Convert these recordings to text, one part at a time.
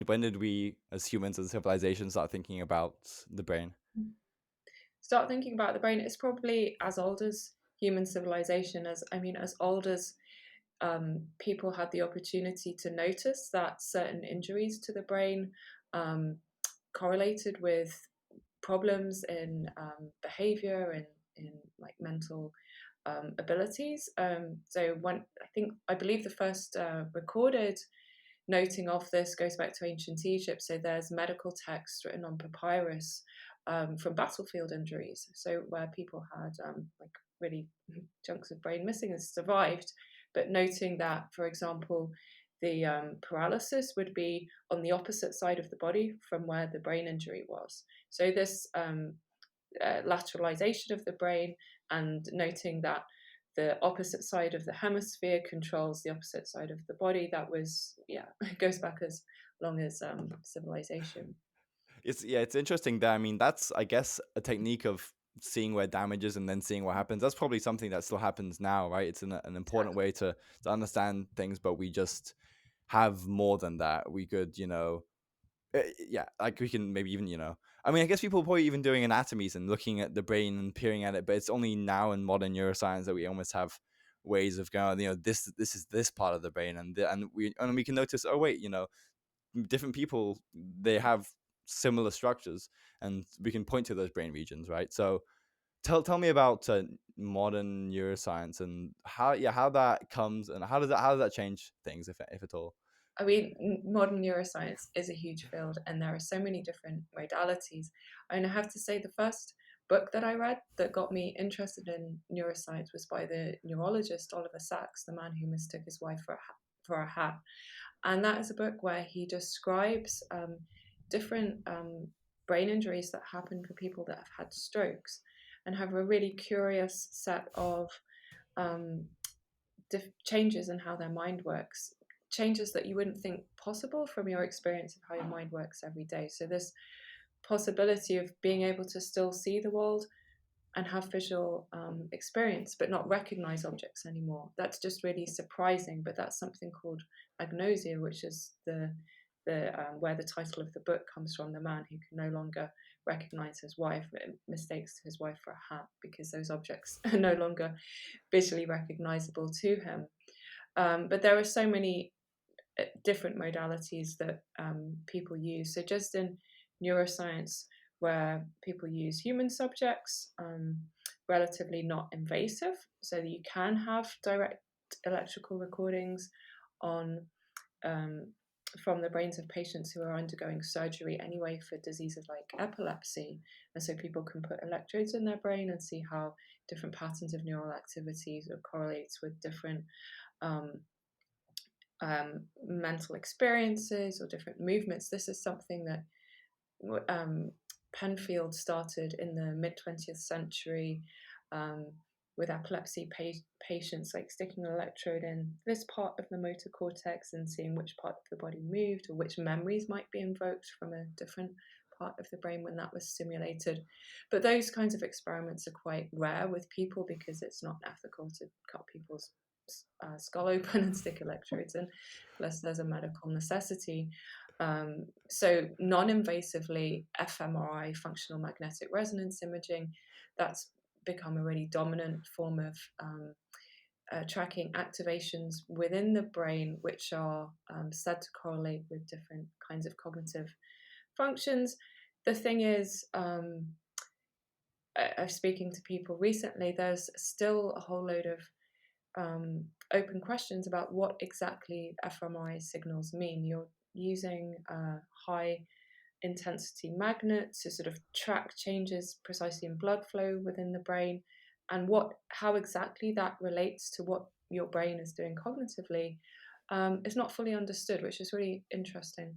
When did we as humans and civilizations start thinking about the brain? Start thinking about the brain, it's probably as old as human civilization, as old as people had the opportunity to notice that certain injuries to the brain um, correlated with problems in behavior and in like mental abilities. So when I believe the first recorded noting of this goes back to ancient Egypt. So there's medical text written on papyrus from battlefield injuries. So where people had like really chunks of brain missing and survived, but noting that, for example, the paralysis would be on the opposite side of the body from where the brain injury was. So this lateralization of the brain and noting that the opposite side of the hemisphere controls the opposite side of the body. That was, yeah, it goes back as long as civilization. It's interesting that, I mean, that's, I guess, a technique of seeing where damage is and then seeing what happens. That's probably something that still happens now, right? It's an important way to understand things, but we just have more than that. We could, yeah, like we can maybe even, I mean, I guess people are probably even doing anatomies and looking at the brain and peering at it, but it's only now in modern neuroscience that we almost have ways of going, this is this part of the brain, and we can notice, oh wait, different people, they have similar structures, and we can point to those brain regions, right? So tell me about modern neuroscience and how that comes, and how does that change things, if at all? I mean, modern neuroscience is a huge field, and there are so many different modalities. And I have to say, the first book that I read that got me interested in neuroscience was by the neurologist Oliver Sacks, the man who mistook his wife for a hat. And that is a book where he describes different brain injuries that happen for people that have had strokes and have a really curious set of um, changes in how their mind works, changes that you wouldn't think possible from your experience of how your mind works every day. So, this possibility of being able to still see the world and have visual experience, but not recognize objects anymore. That's just really surprising. But that's something called agnosia, which is the where the title of the book comes from. The man who can no longer recognize his wife, mistakes his wife for a hat because those objects are no longer visually recognizable to him. But there are so many different modalities that people use. So just in neuroscience, where people use human subjects, relatively not invasive, so that you can have direct electrical recordings on um, from the brains of patients who are undergoing surgery anyway for diseases like epilepsy. And so people can put electrodes in their brain and see how different patterns of neural activities correlates with different um, mental experiences or different movements. This is something that Penfield started in the mid 20th century um, with epilepsy patients, like sticking an electrode in this part of the motor cortex and seeing which part of the body moved or which memories might be invoked from a different part of the brain when that was stimulated. But those kinds of experiments are quite rare with people because it's not ethical to cut people's skull open and stick electrodes in unless there's a medical necessity. So non-invasively, fMRI, functional magnetic resonance imaging, that's become a really dominant form of tracking activations within the brain, which are said to correlate with different kinds of cognitive functions. The thing is, speaking to people recently, there's still a whole load of open questions about what exactly fMRI signals mean. You're using high intensity magnets to sort of track changes precisely in blood flow within the brain, and how exactly that relates to what your brain is doing cognitively is not fully understood, which is really interesting.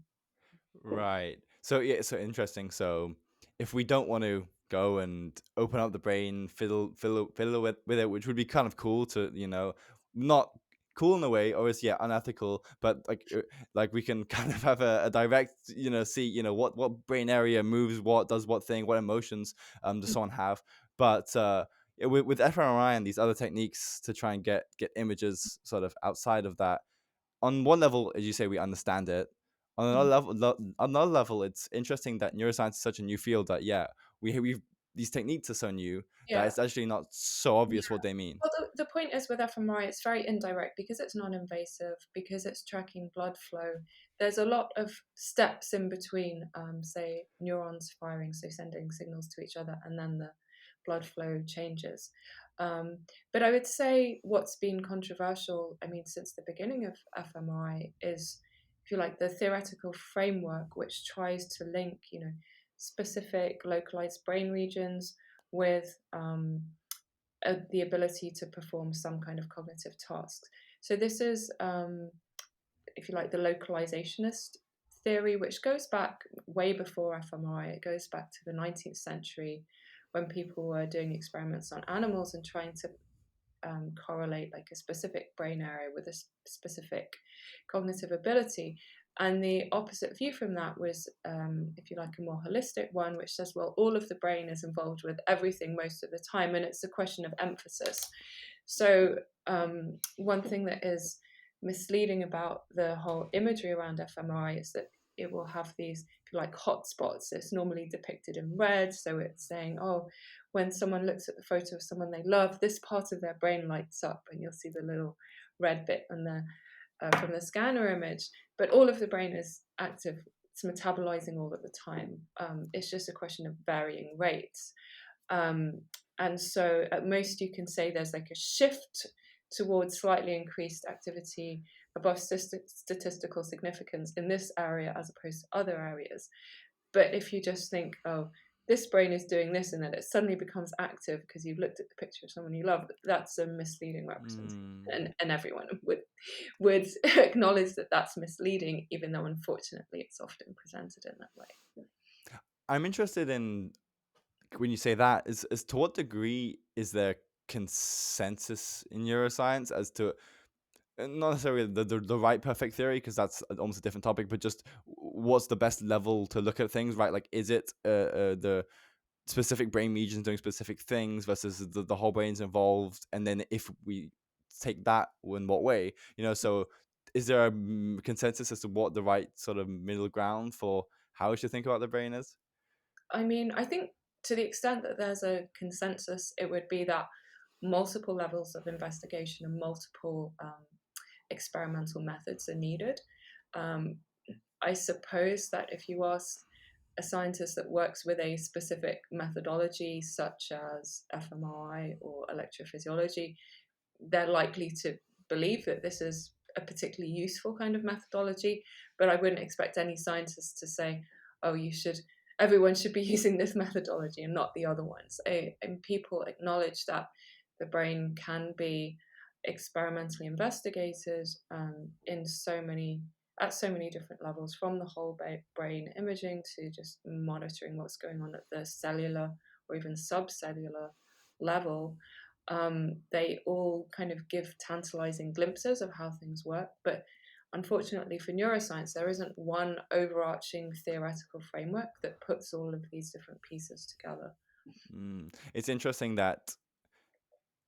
Right. So yeah, so interesting. So if we don't want to go and open up the brain, fiddle with it, which would be kind of cool to, not cool in a way, or is, yeah, unethical, but like we can kind of have a direct, see, what brain area moves what, does what thing, what emotions does someone have. But with fMRI and these other techniques to try and get images sort of outside of that, on one level, as you say, we understand it. On another level, on another level, it's interesting that neuroscience is such a new field that we these techniques are so new that Yeah. it's actually not so obvious what they mean. Well, the point is with fMRI, it's very indirect because it's non-invasive, because it's tracking blood flow. There's a lot of steps in between, say, neurons firing, so sending signals to each other, and then the blood flow changes. Um, but I would say what's been controversial, I mean, since the beginning of fMRI is, if you like, the theoretical framework which tries to link, specific localized brain regions with the ability to perform some kind of cognitive tasks. So this is, if you like, the localizationist theory, which goes back way before fMRI. It goes back to the 19th century when people were doing experiments on animals and trying to correlate like a specific brain area with a specific cognitive ability. And the opposite view from that was, if you like, a more holistic one, which says, well, all of the brain is involved with everything most of the time, and it's a question of emphasis. So, one thing that is misleading about the whole imagery around fMRI is that it will have these, if you like, hotspots. It's normally depicted in red. So it's saying, oh, when someone looks at the photo of someone they love, this part of their brain lights up, and you'll see the little red bit on the from the scanner image. But all of the brain is active; it's metabolizing all of the time. It's just a question of varying rates. Um, and so, at most, you can say there's like a shift towards slightly increased activity above statistical significance in this area as opposed to other areas. But if you just think, oh, this brain is doing this, and then it suddenly becomes active because you've looked at the picture of someone you love, that's a misleading representation. Mm. And everyone would acknowledge that that's misleading, even though unfortunately it's often presented in that way. I'm interested in when you say that is to what degree is there consensus in neuroscience as to not necessarily the right perfect theory, because that's almost a different topic, but just what's the best level to look at things, right? Like, is it the specific brain regions doing specific things versus the whole brain's involved, and then if we take that, in what way, so is there a consensus as to what the right sort of middle ground for how we should think about the brain is? I mean, I think to the extent that there's a consensus, it would be that multiple levels of investigation and multiple experimental methods are needed. Um, I suppose that if you ask a scientist that works with a specific methodology, such as fMRI or electrophysiology, they're likely to believe that this is a particularly useful kind of methodology. But I wouldn't expect any scientist to say, oh, everyone should be using this methodology and not the other ones. And people acknowledge that the brain can be experimentally investigated at so many different levels, from the whole brain imaging to just monitoring what's going on at the cellular or even subcellular level. They all kind of give tantalizing glimpses of how things work, but unfortunately for neuroscience, there isn't one overarching theoretical framework that puts all of these different pieces together. It's interesting that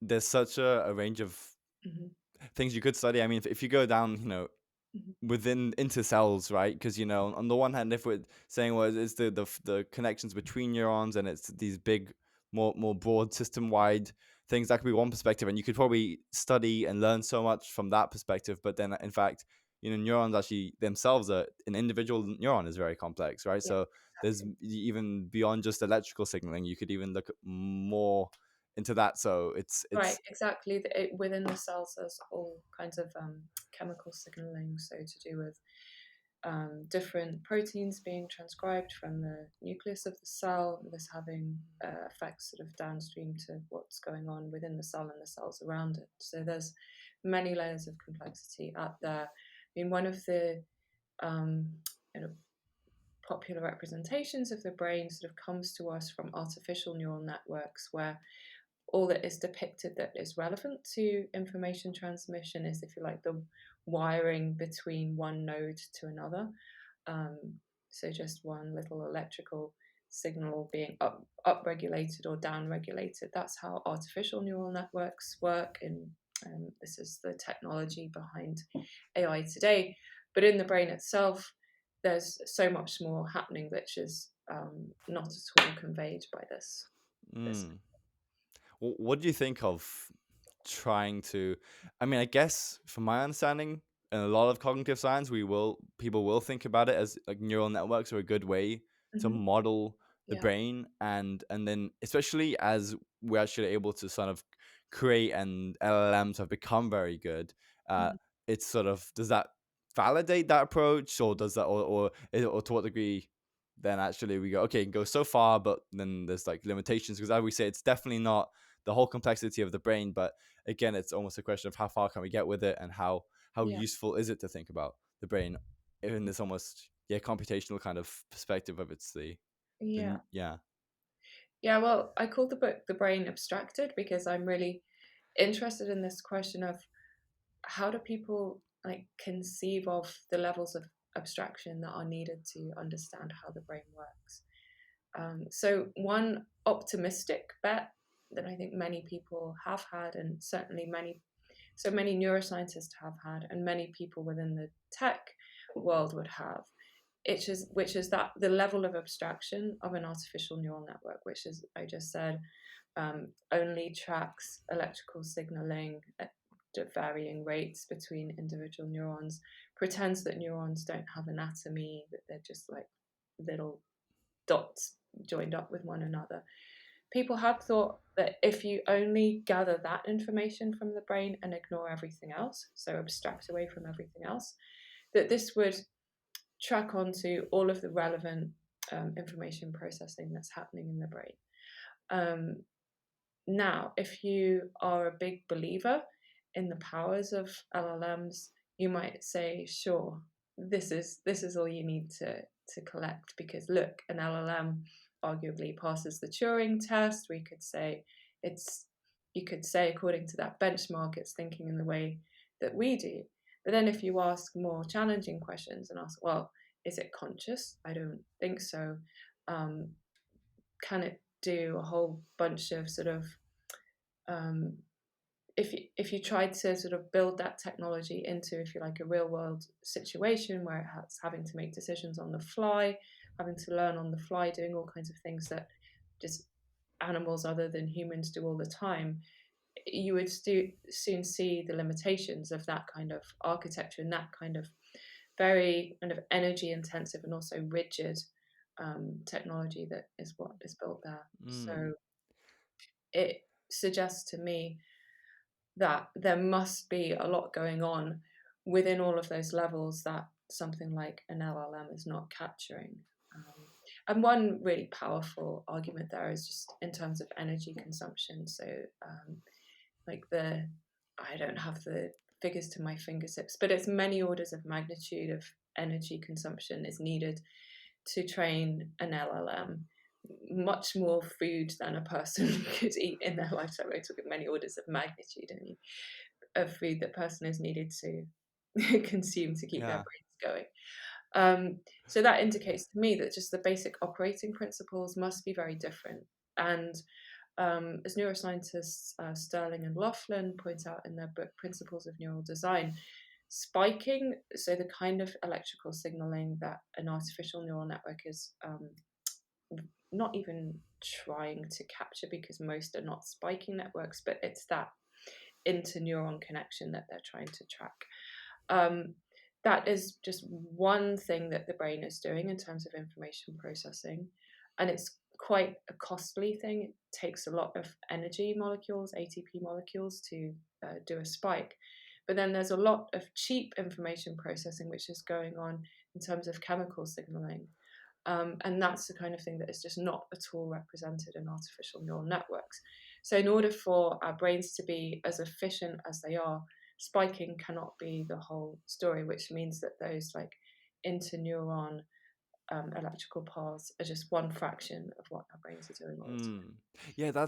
there's such a range of Mm-hmm. things you could study. I mean, if you go down, Mm-hmm. within into cells, right? Because on the one hand, if we're saying, well, it's the connections between neurons, and it's these big, more broad system wide things, that could be one perspective, and you could probably study and learn so much from that perspective. But then, in fact, neurons actually themselves are an individual neuron is very complex, right? Yeah, So there's exactly. even beyond just electrical signaling, you could even look more into that. So Right, it's exactly. Within the cells, there's all kinds of chemical signaling, so to do with different proteins being transcribed from the nucleus of the cell, this having effects sort of downstream to what's going on within the cell and the cells around it. So there's many layers of complexity out there. I mean, one of the um, you know, popular representations of the brain sort of comes to us from artificial neural networks, where all that is depicted that is relevant to information transmission is, if you like, the wiring between one node to another. Um, so just one little electrical signal being up regulated or down regulated. That's how artificial neural networks work, and this is the technology behind AI today. But in the brain itself, there's so much more happening which is not at all conveyed by this. Mm. What do you think of trying to? I mean, I guess from my understanding, in a lot of cognitive science, people will think about it as like neural networks are a good way to Hmm. model the Yeah. brain, and then especially as we're actually able to sort of create and LLMs have become very good. Uh, Mhm. it's sort of, does that validate that approach, or does that, or to what degree? Then actually we go, okay, it can go so far, but then there's like limitations, because as we say, it's definitely not the whole complexity of the brain, but again, it's almost a question of how far can we get with it, and how Yeah. useful is it to think about the brain in this almost, yeah, computational kind of perspective of it's Yeah. yeah. Yeah, well, I called the book The Brain Abstracted because I'm really interested in this question of how do people like conceive of the levels of abstraction that are needed to understand how the brain works. So one optimistic bet that I think many people have had, and certainly many neuroscientists have had, and many people within the tech world would have, which is that the level of abstraction of an artificial neural network, which is, I just said, only tracks electrical signaling at varying rates between individual neurons, pretends that neurons don't have anatomy, that they're just like little dots joined up with one another. People have thought that if you only gather that information from the brain and ignore everything else, so abstract away from everything else, that this would track onto all of the relevant information processing that's happening in the brain. Um, Now, if you are a big believer in the powers of LLMs, you might say, sure, this is all you need to collect, because look, an LLM arguably passes the Turing test. We could say it's you could say according to that benchmark, it's thinking in the way that we do. But then if you ask more challenging questions and ask, well, is it conscious? I don't think so. Um, can it do a whole bunch of sort of um, if you tried to sort of build that technology into, if you like, a real world situation where it's having to make decisions on the fly, having to learn on the fly, doing all kinds of things that just animals other than humans do all the time, you would soon see the limitations of that kind of architecture and that kind of very kind of energy intensive and also rigid technology that is what is built there. Mm. So it suggests to me that there must be a lot going on within all of those levels that something like an LLM is not capturing. And one really powerful argument there is just in terms of energy consumption. So, like I don't have the figures to my fingertips, but it's many orders of magnitude of energy consumption is needed to train an LLM. Much more food than a person could eat in their lifetime. We're talking many orders of magnitude of food that person is needed to consume to keep their Yeah. brains going. So that indicates to me that just the basic operating principles must be very different. And as neuroscientists Sterling and Laughlin point out in their book Principles of Neural Design, spiking, so the kind of electrical signaling that an artificial neural network is not even trying to capture, because most are not spiking networks, but it's that interneuron connection that they're trying to track. Um, that is just one thing that the brain is doing in terms of information processing, and it's quite a costly thing. It takes a lot of energy molecules, ATP molecules, to do a spike. But then there's a lot of cheap information processing which is going on in terms of chemical signaling. And that's the kind of thing that is just not at all represented in artificial neural networks. So, in order for our brains to be as efficient as they are, spiking cannot be the whole story, which means that those like interneuron electrical paths are just one fraction of what our brains are doing all the Mm. Yeah,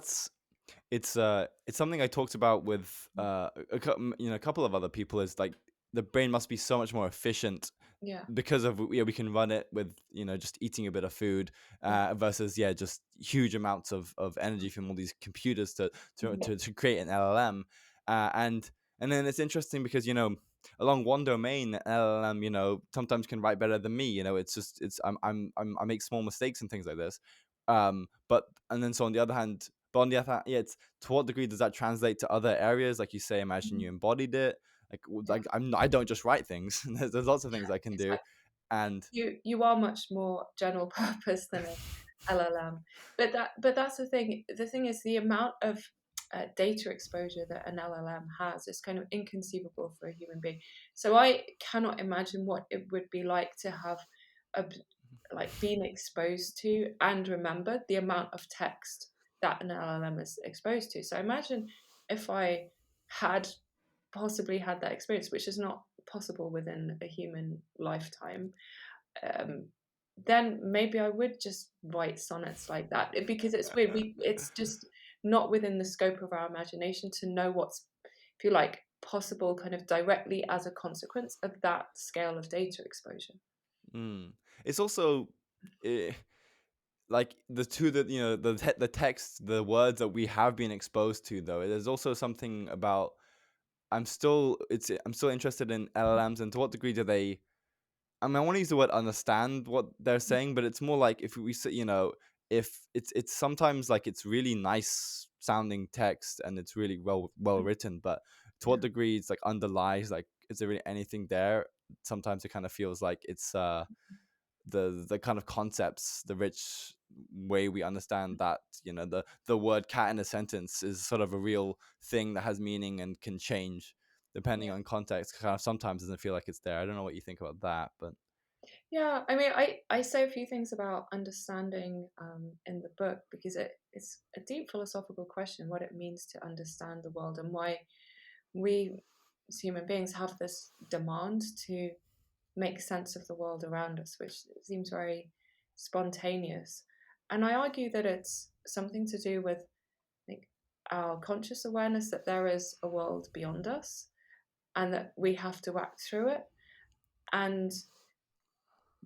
it's something I talked about with time. a couple of other people, is like the brain must be so much more efficient Yeah, because of, we can run it with just eating a bit of food, yeah, versus, yeah, just huge amounts of energy from all these computers to mhm, create an LLM, and then it's interesting because along one domain, LLM, sometimes can write better than me. It's just I make small mistakes and things like this. But and then so on the other hand, yeah, it's to what degree does that translate to other areas? Like you say, imagine Mhm. you embodied it. Yeah, I don't just write things. There's lots of things I can do, exactly. and You are much more general purpose than a LLM. But that's the thing. The thing is the amount of data exposure that an LLM has is kind of inconceivable for a human being. So I cannot imagine what it would be like to have a, like been exposed to and remembered the amount of text that an LLM is exposed to. So imagine if I had possibly had that experience, which is not possible within a human lifetime, um, then maybe I would just write sonnets like that because it's weird. It's just not within the scope of our imagination to know what's, if you like, possible kind of directly as a consequence of that scale of data exposure. mm, it's also. eh, like the two that the text, the words that we have been exposed to, though there's also something about I'm still interested in LLMs, and to what degree do they, I mean, I want to use the word understand what they're saying, but it's more like if we say, if it's sometimes like it's really nice sounding text and it's really well written, but to Yeah, what degree it's like underlies, like is there really anything there? Sometimes it kind of feels like it's the kind of concepts, the rich way we understand that, the word cat in a sentence is sort of a real thing that has meaning and can change depending yeah, on context. Kind of sometimes doesn't feel like it's there. I don't know what you think about that, but yeah. I mean, I say a few things about understanding in the book because it's a deep philosophical question what it means to understand the world and why we as human beings have this demand to make sense of the world around us, which seems very spontaneous. And I argue that it's something to do with like our conscious awareness that there is a world beyond us and that we have to act through it. And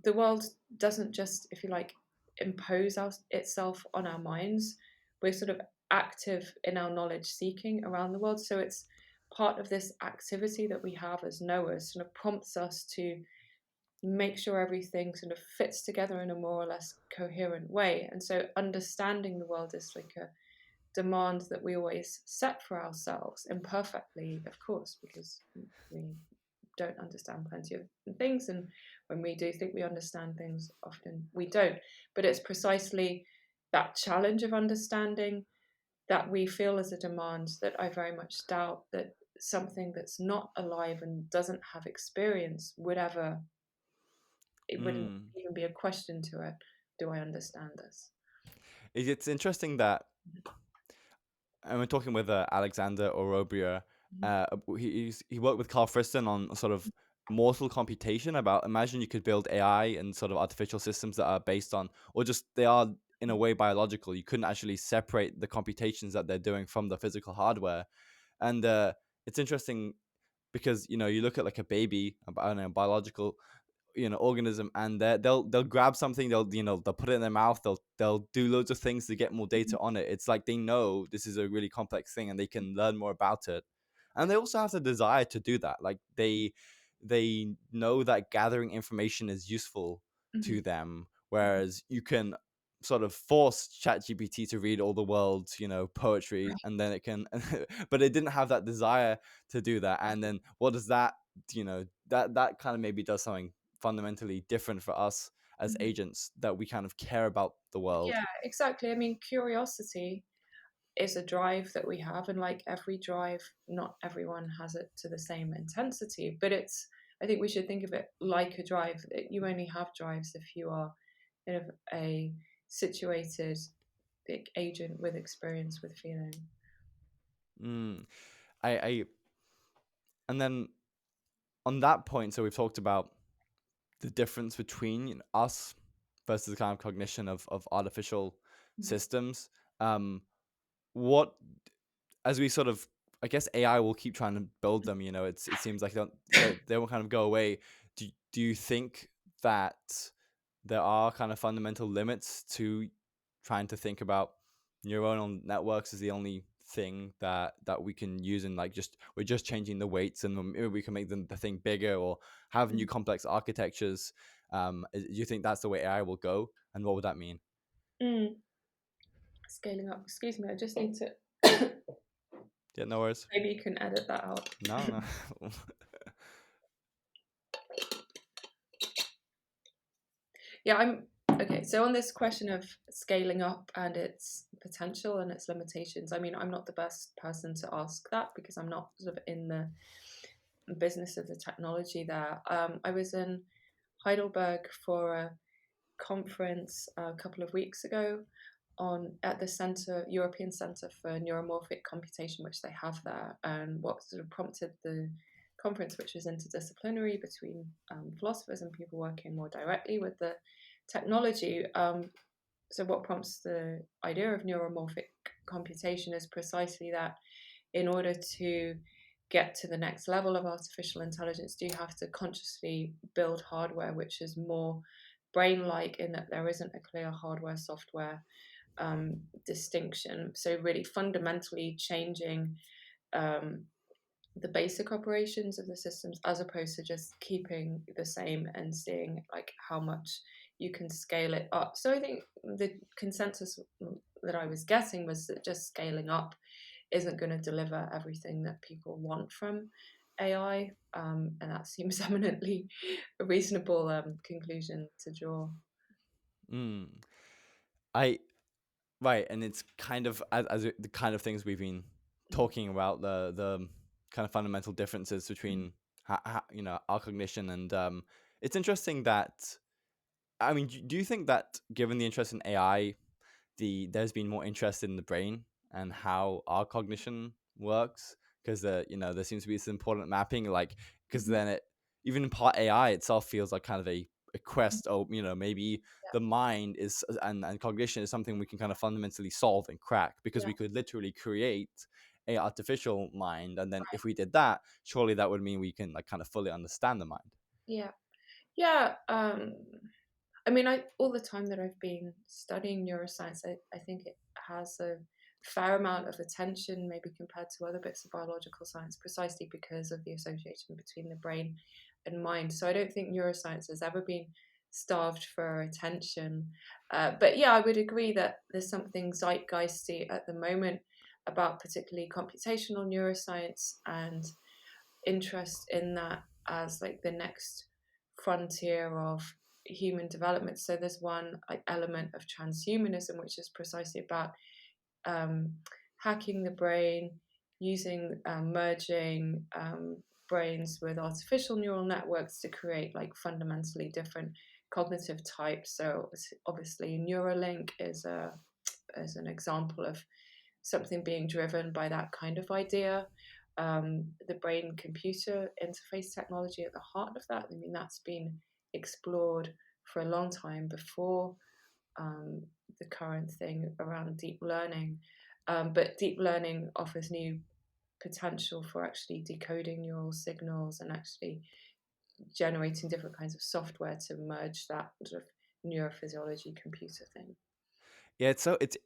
the world doesn't just, if you like, impose itself on our minds. We're sort of active in our knowledge seeking around the world. So it's part of this activity that we have as knowers, sort of prompts us to make sure everything sort of fits together in a more or less coherent way. And so understanding the world is like a demand that we always set for ourselves, imperfectly, of course, because we don't understand plenty of things. And when we do think we understand things, often we don't. But it's precisely that challenge of understanding that we feel as a demand that I very much doubt that something that's not alive and doesn't have experience would ever, it wouldn't mm. even be a question to it. Do I understand this? It's interesting that, and we're talking with Alexander Orobia. He worked with Carl Friston on sort of mortal computation. About imagine you could build AI and sort of artificial systems that are based on, or just they are in a way biological. You couldn't actually separate the computations that they're doing from the physical hardware, and it's interesting because you look at like a baby, I don't know, biological organism, and they'll grab something, they'll put it in their mouth, they'll do loads of things to get more data on it. It's like they know this is a really complex thing and they can learn more about it, and they also have the desire to do that. Like they know that gathering information is useful Mm-hmm. to them, whereas you can sort of force ChatGPT to read all the world's poetry, and then it can but it didn't have that desire to do that. And then what does that, that kind of maybe does something fundamentally different for us as Mm-hmm. agents, that we kind of care about the world. Yeah, exactly. I mean, curiosity is a drive that we have, and like every drive, not everyone has it to the same intensity, but it's, I think we should think of it like a drive. You only have drives if you are kind of a situated big agent with experience, with feeling. mm. I And then on that point, so we've talked about the difference between us versus the kind of cognition of artificial Mhm. systems. What, as we sort of, I guess AI will keep trying to build them. It seems like they won't kind of go away. Do you think that there are kind of fundamental limits to trying to think about neuronal networks as the only thing that we can use, and like just we're just changing the weights, and maybe we can make the thing bigger or have new complex architectures. Do you think that's the way AI will go, and what would that mean? Mm. Scaling up. Excuse me, I just need to. Yeah, no worries. Maybe you can edit that out. No, no. Yeah, I'm okay. So on this question of scaling up and its potential and its limitations, I mean, I'm not the best person to ask that because I'm not sort of in the business of the technology there. I was in Heidelberg for a conference a couple of weeks ago on at the European Centre for Neuromorphic Computation, which they have there, and what sort of prompted the conference, which was interdisciplinary between philosophers and people working more directly with the technology. So what prompts the idea of neuromorphic computation is precisely that in order to get to the next level of artificial intelligence, do you have to consciously build hardware which is more brain-like in that there isn't a clear hardware-software distinction. So really fundamentally changing the basic operations of the systems as opposed to just keeping the same and seeing like how much you can scale it up. So I think the consensus that I was getting was that just scaling up isn't going to deliver everything that people want from AI, and that seems eminently a reasonable conclusion to draw. mm. I Right, and it's kind of the kind of things we've been talking about, the kind of fundamental differences between our cognition, and it's interesting that, I mean, do you think that given the interest in AI, there's been more interest in the brain and how our cognition works, because there seems to be this important mapping, like, because Mhm. then it, even in part, AI itself feels like kind of a quest, or maybe Yeah, the mind is, and cognition is something we can kind of fundamentally solve and crack, because yeah, we could literally create a artificial mind, and then if we did that, surely that would mean we can like kind of fully understand the mind. yeah, yeah. I mean, all the time that I've been studying neuroscience, I think it has a fair amount of attention, maybe compared to other bits of biological science, precisely because of the association between the brain and mind. So I don't think neuroscience has ever been starved for attention. But yeah, I would agree that there's something zeitgeisty at the moment about particularly computational neuroscience and interest in that as like the next frontier of human development. So there's one like element of transhumanism, which is precisely about um, hacking the brain, using merging brains with artificial neural networks to create like fundamentally different cognitive types. So obviously, Neuralink is an example of something being driven by that kind of idea. The brain computer interface technology at the heart of that, I mean, that's been explored for a long time before um, the current thing around deep learning. But deep learning offers new potential for actually decoding neural signals and actually generating different kinds of software to merge that sort of neurophysiology computer thing. Yeah, it,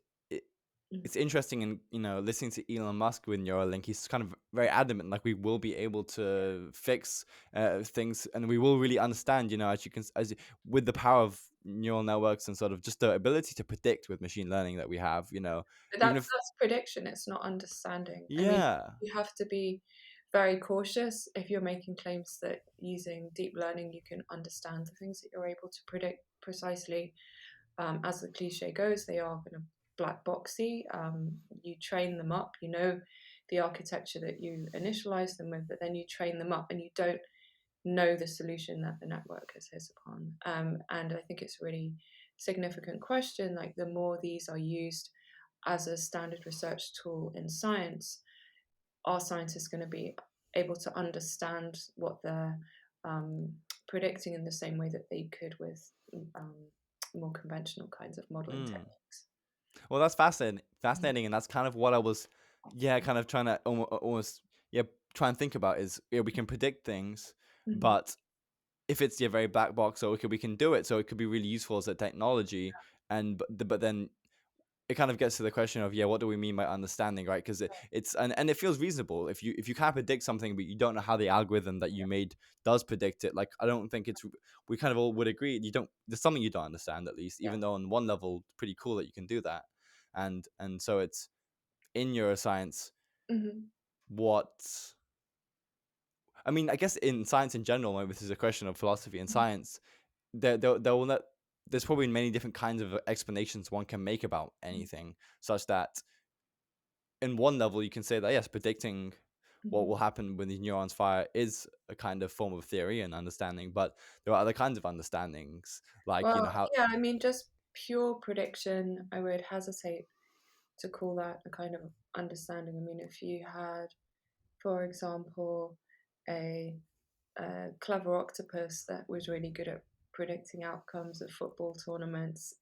Mm. it's interesting, and listening to Elon Musk with Neuralink, he's kind of very adamant, like we will be able to fix things, and we will really understand, as you can, with the power of neural networks and sort of just the ability to predict with machine learning that we have, But even if, that's prediction, it's not understanding. I mean, yeah. you have to be very cautious if you're making claims that using deep learning you can understand the things that you're able to predict precisely. As the cliche goes, they are kind of black boxy. You train them up, you know the architecture that you initialize them with, but then you train them up and you don't know the solution that the network has hit upon. And I think it's a really significant question. Like the more these are used as a standard research tool in science, are scientists going to be able to understand what they're predicting in the same way that they could with um, more conventional kinds of modeling Mm. techniques? Well, that's fascinating, and that's kind of what I was, yeah, kind of trying to almost, yeah, try and think about is, we can predict things, Mm-hmm. but if it's, yeah, very black box, so we can do it, so it could be really useful as a technology, and but then it kind of gets to the question of, yeah, what do we mean by understanding, right? Because it's and it feels reasonable if you can't predict something but you don't know how the algorithm that you made does predict it. Like, I don't think it's, we kind of all would agree, you don't, there's something you don't understand, at least, Yeah. even though on one level it's pretty cool that you can do that. And so it's in neuroscience, Hmm. what, I mean, I guess in science in general, maybe this is a question of philosophy and science, there will not, there's probably many different kinds of explanations one can make about anything, such that in one level you can say that yes, predicting what Hmm. will happen when these neurons fire is a kind of form of theory and understanding, but there are other kinds of understandings, like, Well, how. yeah, I mean, just pure prediction, I would hesitate to call that a kind of understanding. I mean, if you had, for example, a, a clever octopus that was really good at predicting outcomes of football tournaments,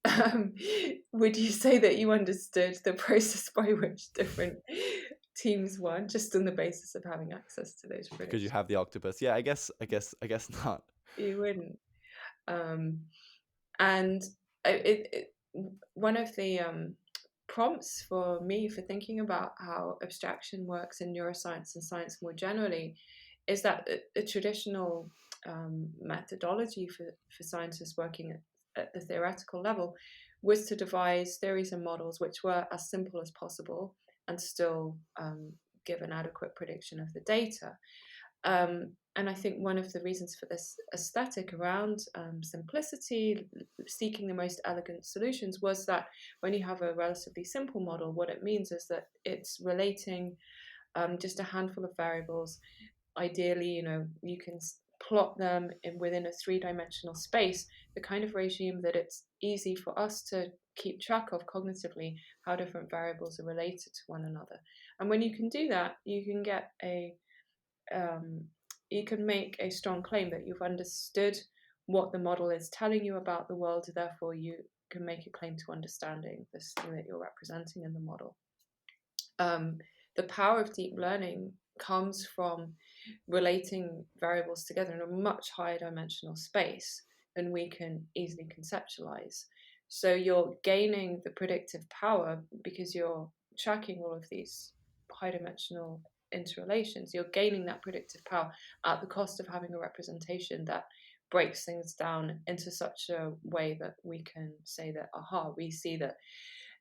would you say that you understood the process by which different teams won just on the basis of having access to those Because you predictions? have the octopus, yeah, I guess not. You wouldn't. Um, and one of the prompts for me for thinking about how abstraction works in neuroscience and science more generally is that the traditional methodology for scientists working at the theoretical level was to devise theories and models which were as simple as possible and still give an adequate prediction of the data. And I think one of the reasons for this aesthetic around simplicity, seeking the most elegant solutions, was that when you have a relatively simple model, what it means is that it's relating just a handful of variables. Ideally, you can plot them in within a three-dimensional space, the kind of regime that it's easy for us to keep track of cognitively, how different variables are related to one another. And when you can do that, you can get um, you can make a strong claim that you've understood what the model is telling you about the world, therefore you can make a claim to understanding this thing that you're representing in the model. um, the power of deep learning comes from relating variables together in a much higher dimensional space than we can easily conceptualize. So you're gaining the predictive power because you're tracking all of these high dimensional interrelations. You're gaining that predictive power at the cost of having a representation that breaks things down into such a way that we can say that, aha, we see that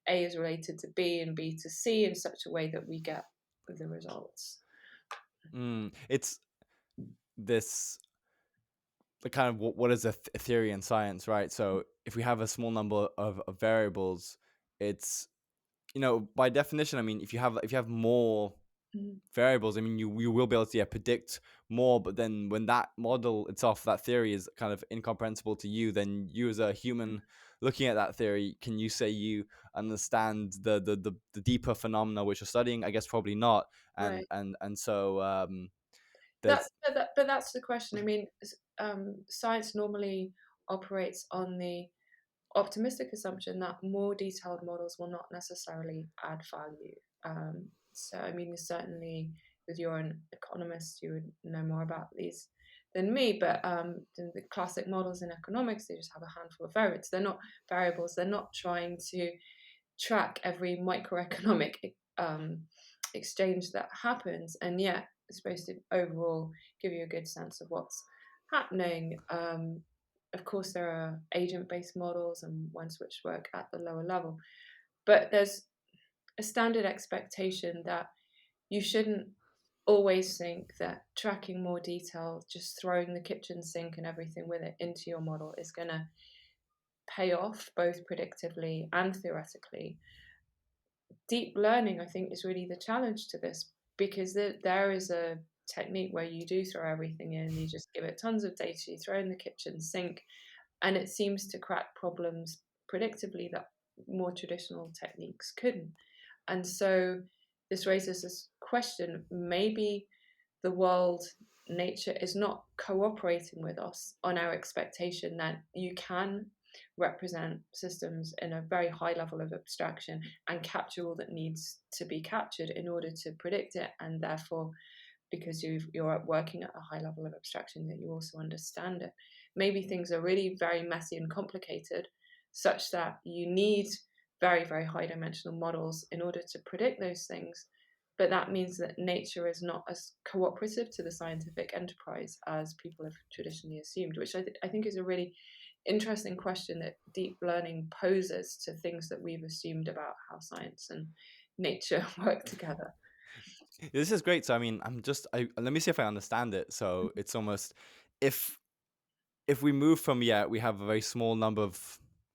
A is related to B and B to C in such a way that we get the results. It's this, the kind of what is a theory in science, right? So if we have a small number of variables, it's, by definition, I mean, if you have more Mm. variables, I mean, you will be able to, yeah, predict more. But then when that model itself, that theory, is kind of incomprehensible to you, then you as a human looking at that theory, can you say you understand the deeper phenomena which you're studying? I guess probably not. and Right. and and so That, there's. but that's the question. I mean, science normally operates on the optimistic assumption that more detailed models will not necessarily add value. So, I mean, certainly with your own economist, you would know more about these than me. But the classic models in economics, they just have a handful of variables. They're not variables. They're not trying to track every microeconomic um, exchange that happens, and yet it's supposed to overall give you a good sense of what's happening. Of course, there are agent-based models and ones which work at the lower level, but there's a standard expectation that you shouldn't always think that tracking more detail, just throwing the kitchen sink and everything with it into your model, is going to pay off both predictively and theoretically. Deep learning, I think, is really the challenge to this, because there is a technique where you do throw everything in, you just give it tons of data, you throw in the kitchen sink, and it seems to crack problems predictably that more traditional techniques couldn't. And so this raises this question: maybe the world, nature, is not cooperating with us on our expectation that you can represent systems in a very high level of abstraction and capture all that needs to be captured in order to predict it, and therefore, because you're working at a high level of abstraction, that you also understand it. Maybe things are really very messy and complicated, such that you need very, very high dimensional models in order to predict those things. But that means that nature is not as cooperative to the scientific enterprise as people have traditionally assumed, which I think is a really interesting question that deep learning poses to things that we've assumed about how science and nature work together. This is great. So I mean, let me see if I understand it. So it's almost, if we move from, we have a very small number of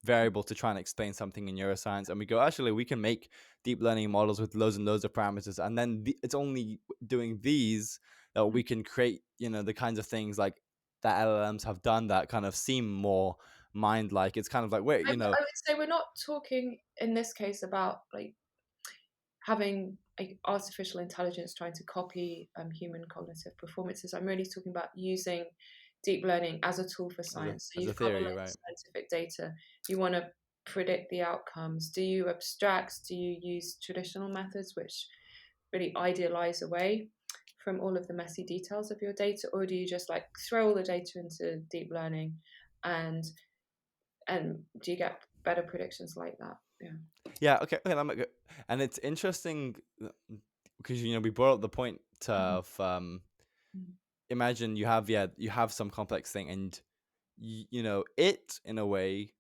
variables to try and explain something in neuroscience, and we go, actually, we can make deep learning models with loads and loads of parameters, and then it's only doing these that we can create, the kinds of things like that LLMs have done that kind of seem more mind-like. It's kind of like, wait, I would say we're not talking in this case about like having artificial intelligence trying to copy human cognitive performances. I'm really talking about using deep learning as a tool for science. So as a you've got a theory, lot of right? scientific data. You want to predict the outcomes. Do you abstract? Do you use traditional methods, which really idealize away from all of the messy details of your data, or do you just like throw all the data into deep learning, and do you get better predictions like that? Yeah. Okay. That might go. And it's interesting because we brought up the point of imagine you have some complex thing, and it in a way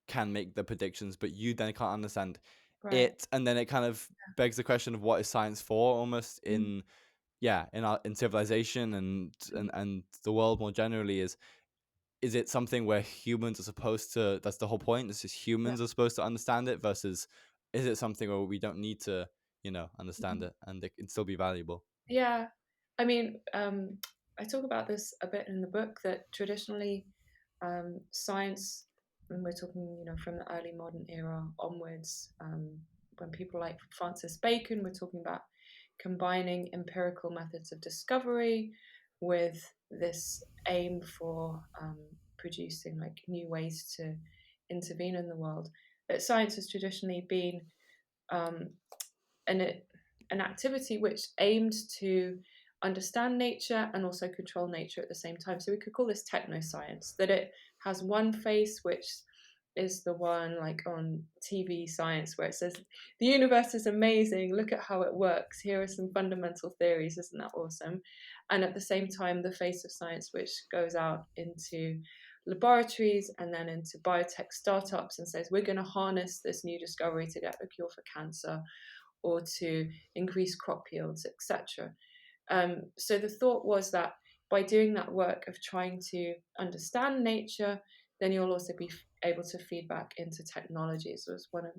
can make the predictions, but you then can't understand Right. it, and then it kind of begs the question of what is science for, almost Mm, in civilization and mm, the world more generally. Is it something where humans are supposed to, that's the whole point, this is yeah. humans are supposed to understand it, versus is it something where we don't need to understand Mhm. it and it can still be valuable? Yeah. I mean, I talk about this a bit in the book that traditionally science, when we're talking, from the early modern era onwards, when people like Francis Bacon were talking about combining empirical methods of discovery with this aim for producing like new ways to intervene in the world. That science has traditionally been um, an an activity which aimed to understand nature and also control nature at the same time. So we could call this technoscience, that it has one face, which is the one like on TV science where it says the universe is amazing, look at how it works, here are some fundamental theories, isn't that awesome? And at the same time, the face of science, which goes out into laboratories and then into biotech startups and says we're going to harness this new discovery to get a cure for cancer or to increase crop yields, etc. So the thought was that by doing that work of trying to understand nature, then you'll also be able to feed back into technologies. Was one of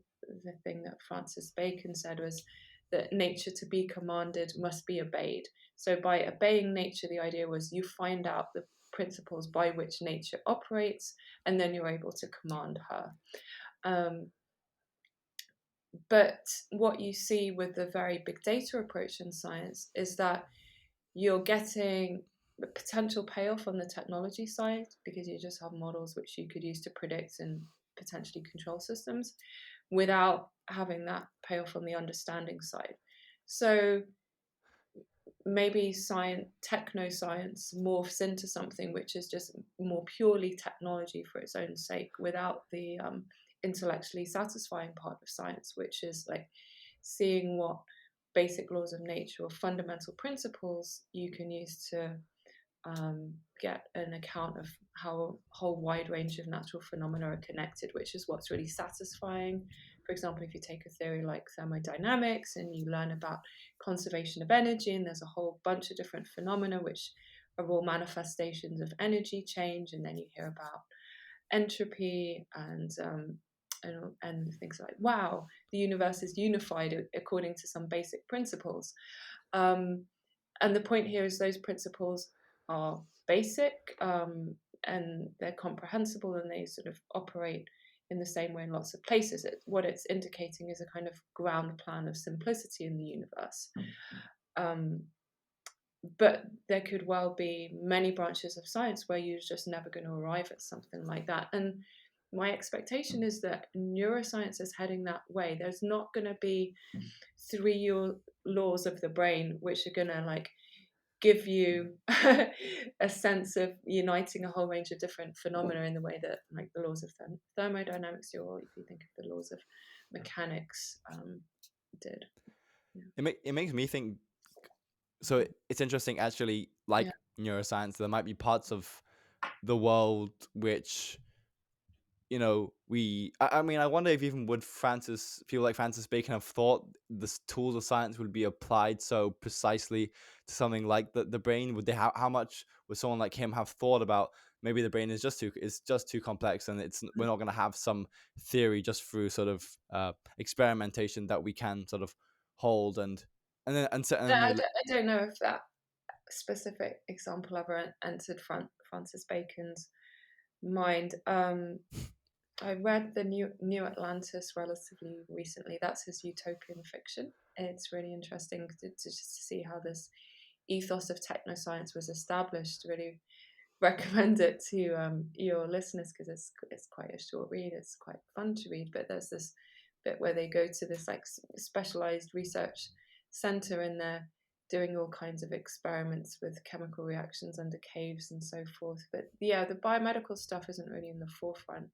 the things that Francis Bacon said was that nature to be commanded must be obeyed. So by obeying nature, the idea was you find out the principles by which nature operates, and then you're able to command her. Um, but what you see with the very big data approach in science is that you're getting the potential payoff on the technology side because you just have models which you could use to predict and potentially control systems without having that payoff on the understanding side. So maybe science, techno science morphs into something which is just more purely technology for its own sake without the intellectually satisfying part of science, which is like seeing what basic laws of nature or fundamental principles you can use to get an account of how a whole wide range of natural phenomena are connected, which is what's really satisfying. For example, if you take a theory like thermodynamics and you learn about conservation of energy, and there's a whole bunch of different phenomena which are all manifestations of energy change, and then you hear about entropy and things like, wow, the universe is unified according to some basic principles. Um, and the point here is those principles are basic and they're comprehensible and they sort of operate in the same way in lots of places. What it's indicating is a kind of ground plan of simplicity in the universe. Um, but there could well be many branches of science where you're just never going to arrive at something like that. And my expectation is that neuroscience is heading that way. There's not going to be three laws of the brain which are going to like give you a sense of uniting a whole range of different phenomena in the way that, like, the laws of thermodynamics, or if you think of the laws of mechanics, did. Yeah. It makes me think. So it's interesting, actually. Yeah. Like neuroscience, there might be parts of the world which, I mean, I wonder if even would people like Francis Bacon have thought the tools of science would be applied so precisely to something like the brain? Would they how much would someone like him have thought about maybe the brain is just too complex, and we're not going to have some theory just through sort of experimentation that we can sort of hold, I don't know if that specific example ever entered Francis Bacon's mind. I read the New Atlantis relatively recently. That's his utopian fiction. It's really interesting to just see how this ethos of technoscience was established. Really recommend it to your listeners, because it's quite a short read. It's quite fun to read. But there's this bit where they go to this like specialized research center, and they're doing all kinds of experiments with chemical reactions under caves and so forth. But yeah, the biomedical stuff isn't really in the forefront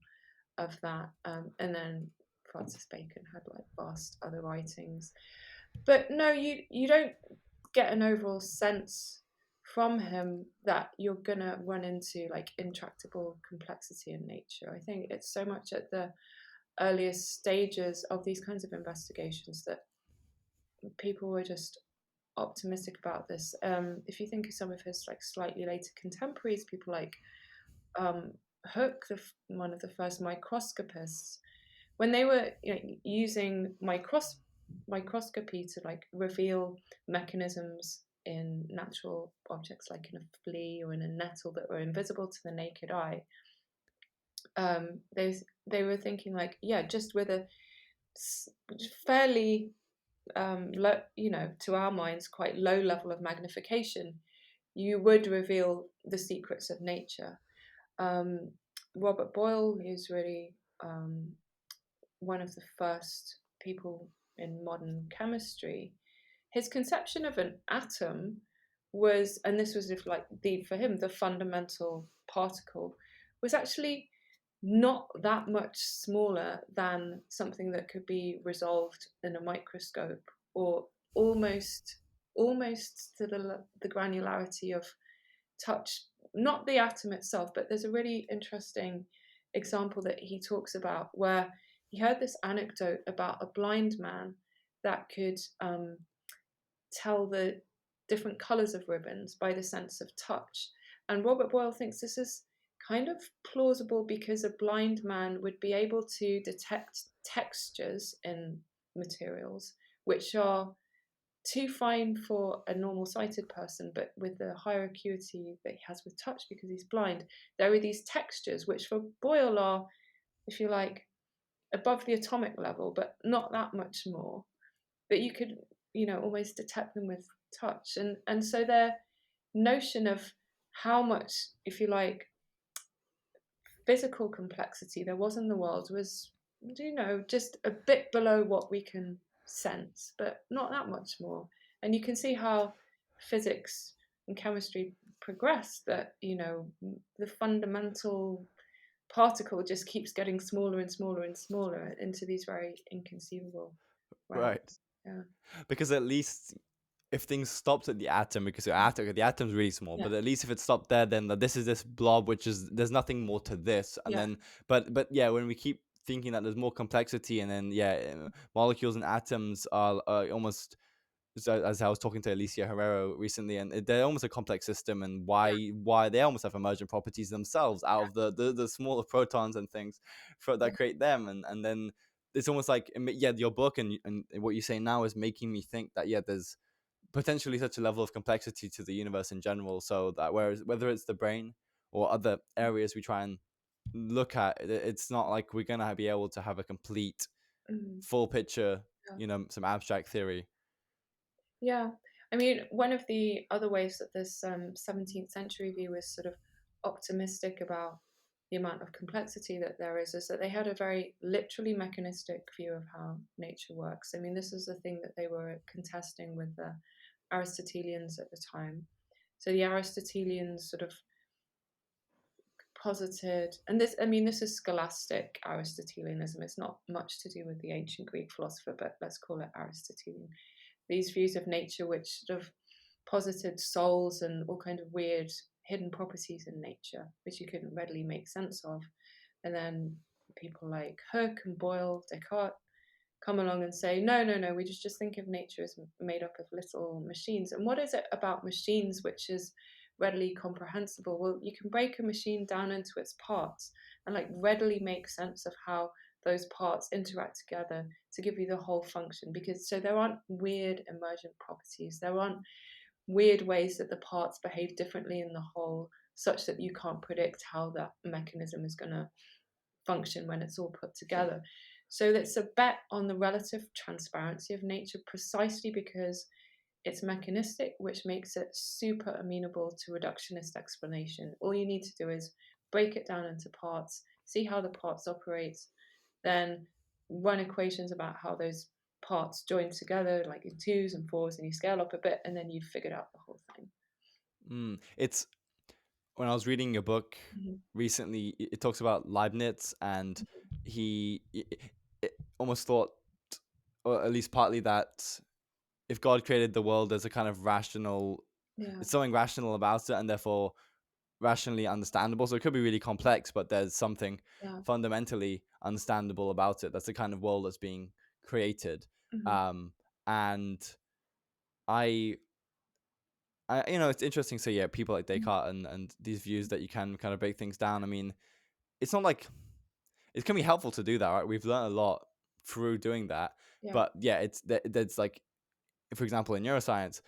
of that. And then Francis Bacon had like vast other writings. But no, you don't get an overall sense from him that you're gonna run into like intractable complexity in nature. I think it's so much at the earliest stages of these kinds of investigations that people were just optimistic about this. If you think of some of his like slightly later contemporaries, people like Hooke, one of the first microscopists, when they were using microscopy to like reveal mechanisms in natural objects like in a flea or in a nettle that were invisible to the naked eye, they were thinking like, yeah, just with a fairly low, to our minds quite low level of magnification, you would reveal the secrets of nature. Robert Boyle, who's really one of the first people in modern chemistry, his conception of an atom was, and this was if like for him, the fundamental particle was actually not that much smaller than something that could be resolved in a microscope, or almost to the granularity of touch, not the atom itself. But there's a really interesting example that he talks about where he heard this anecdote about a blind man that could tell the different colors of ribbons by the sense of touch. And Robert Boyle thinks this is kind of plausible because a blind man would be able to detect textures in materials which are too fine for a normal sighted person, but with the higher acuity that he has with touch because he's blind, there are these textures which for Boyle are, if you like, above the atomic level, but not that much more. But you could, almost detect them with touch. And so their notion of how much, if you like, physical complexity there was in the world was, just a bit below what we can sense, but not that much more. And you can see how physics and chemistry progressed, that, the fundamental particle just keeps getting smaller and smaller and smaller into these very inconceivable Right. realms. Yeah. Because at least if things stopped at the atom, because the atom's really small, Yeah. but at least if it stopped there, then this is this blob, which is there's nothing more to this, and Yeah. then but yeah, when we keep thinking that there's more complexity, and then molecules and atoms are almost, as I was talking to Alicia Herrero recently, and they're almost a complex system, and Yeah. why they almost have emergent properties themselves out of the smaller protons and things that create them, and then it's almost like, your book and what you say now is making me think that there's potentially such a level of complexity to the universe in general, so that whether it's the brain or other areas we try and look at, it's not like we're gonna be able to have a complete Mhm. full picture, Yeah. some abstract theory. Yeah. I mean, one of the other ways that this 17th century view is sort of optimistic about the amount of complexity that there is that they had a very literally mechanistic view of how nature works. I mean, this is the thing that they were contesting with the Aristotelians at the time. So the Aristotelians sort of posited, and this is scholastic Aristotelianism. It's not much to do with the ancient Greek philosopher, but let's call it Aristotelian. These views of nature, which sort of posited souls and all kind of weird hidden properties in nature, which you couldn't readily make sense of. And then people like Hooke and Boyle, Descartes come along and say, no, no, no, we just think of nature as made up of little machines. And what is it about machines which is readily comprehensible? Well, you can break a machine down into its parts and like readily make sense of how those parts interact together to give you the whole function. Because so there aren't weird emergent properties, there aren't weird ways that the parts behave differently in the whole, such that you can't predict how that mechanism is going to function when it's all put together. So it's a bet on the relative transparency of nature, precisely because it's mechanistic, which makes it super amenable to reductionist explanation. All you need to do is break it down into parts, see how the parts operate, then run equations about how those parts join together, like in twos and fours, and you scale up a bit, and then you've figured out the whole thing. It's when I was reading a book recently, it talks about Leibniz, and he it almost thought, or at least partly, that if God created the world, there's a kind of rational, it's something rational about it, and therefore rationally understandable. So it could be really complex, but there's something fundamentally understandable about it. That's the kind of world that's being created. And I it's interesting. So yeah, people like Descartes and these views that you can kind of break things down. I mean, it's not like it can be helpful to do that, right? We've learned a lot through doing that. But yeah, there's like, for example, in neuroscience,